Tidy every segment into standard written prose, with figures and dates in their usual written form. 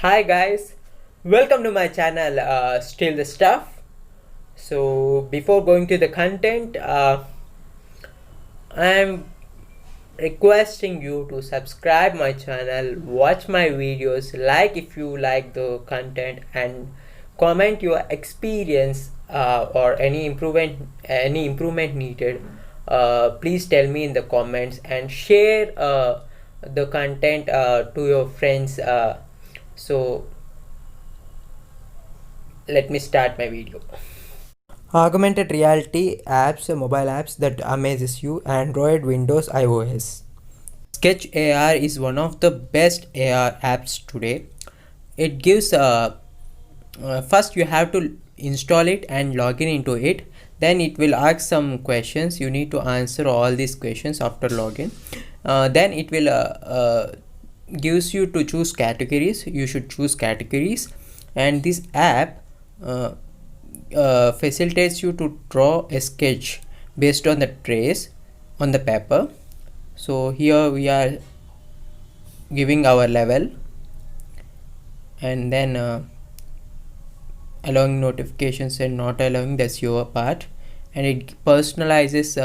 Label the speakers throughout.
Speaker 1: Hi guys, welcome to my channel Still the Stuff. So before going to the content, I'm requesting you to subscribe my channel, watch my videos, like if you like the content, and comment your experience or any improvement needed. Please tell me in the comments and share the content to your friends. So let me start my video. Augmented reality apps, mobile apps that amazes you, Android, Windows, iOS. Sketchar is one of the best AR apps today. It gives first you have to install it and log in into it. Then it will ask some questions. You need to answer all these questions after login. Then it will gives you to choose categories. You should choose categories, and this app facilitates you to draw a sketch based on the trace on the paper. So here we are giving our level, and then allowing notifications and not allowing, that's your part, and it personalizes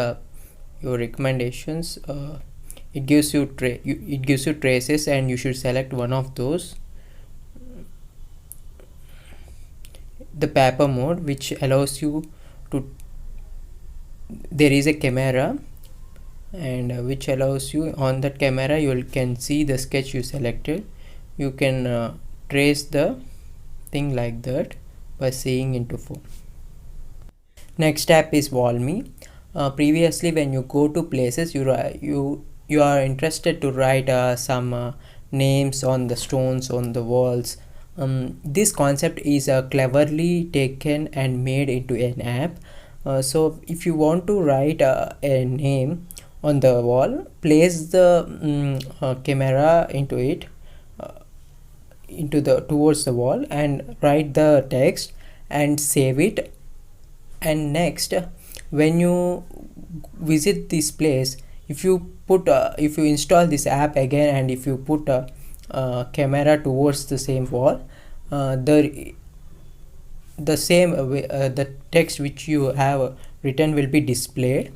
Speaker 1: your recommendations. It gives you traces, and you should select one of those. The paper mode, which allows you to, there is a camera, and which allows you, on that camera you can see the sketch you selected. You can trace the thing like that by seeing into phone. Next app is Wallame. Previously, when you go to places, you are interested to write some names on the stones on the walls. This concept is cleverly taken and made into an app. So if you want to write a name on the wall, place the camera into it, towards the wall, and write the text and save it. And next, when you visit this place, if you install this app again, and if you put a camera towards the same wall, the text which you have written will be displayed.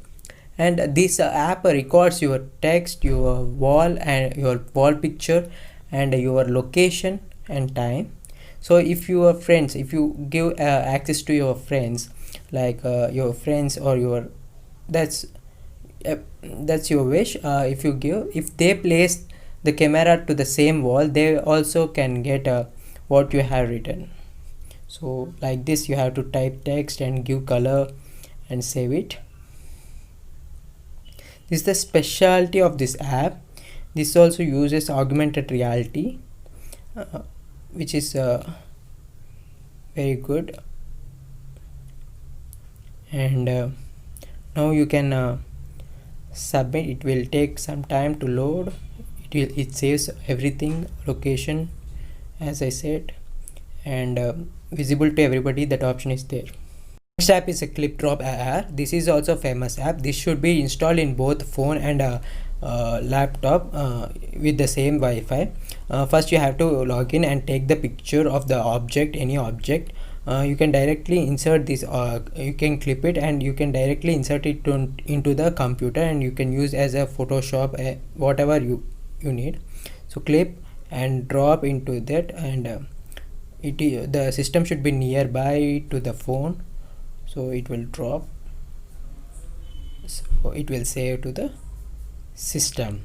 Speaker 1: And this app records your text, your wall, and your wall picture, and your location and time. So if you give access to your friends, like your friends or your, that's your wish. If they place the camera to the same wall, they also can get what you have written. So like this, you have to type text and give color and save it. This is the specialty of this app. This also uses augmented reality, which is very good. And now you can submit. It will take some time to load. It saves everything, location, as I said, and visible to everybody. That option is there. Next app is a Clipdropar. This is also a famous app. This should be installed in both phone and laptop with the same Wi-Fi. First you have to log in and take the picture of the object, any object. You can directly insert this, you can clip it, and you can directly insert it into the computer, and you can use as a Photoshop, whatever you need. So clip and drop into that, and the system should be nearby to the phone, so it will drop. So it will save to the system.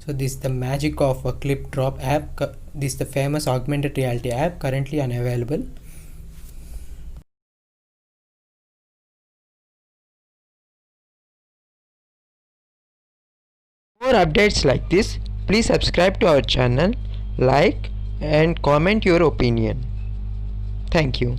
Speaker 1: So this is the magic of a Clipdrop app. This is the famous augmented reality app, currently unavailable. For more updates like this, please subscribe to our channel, like and comment your opinion. Thank you.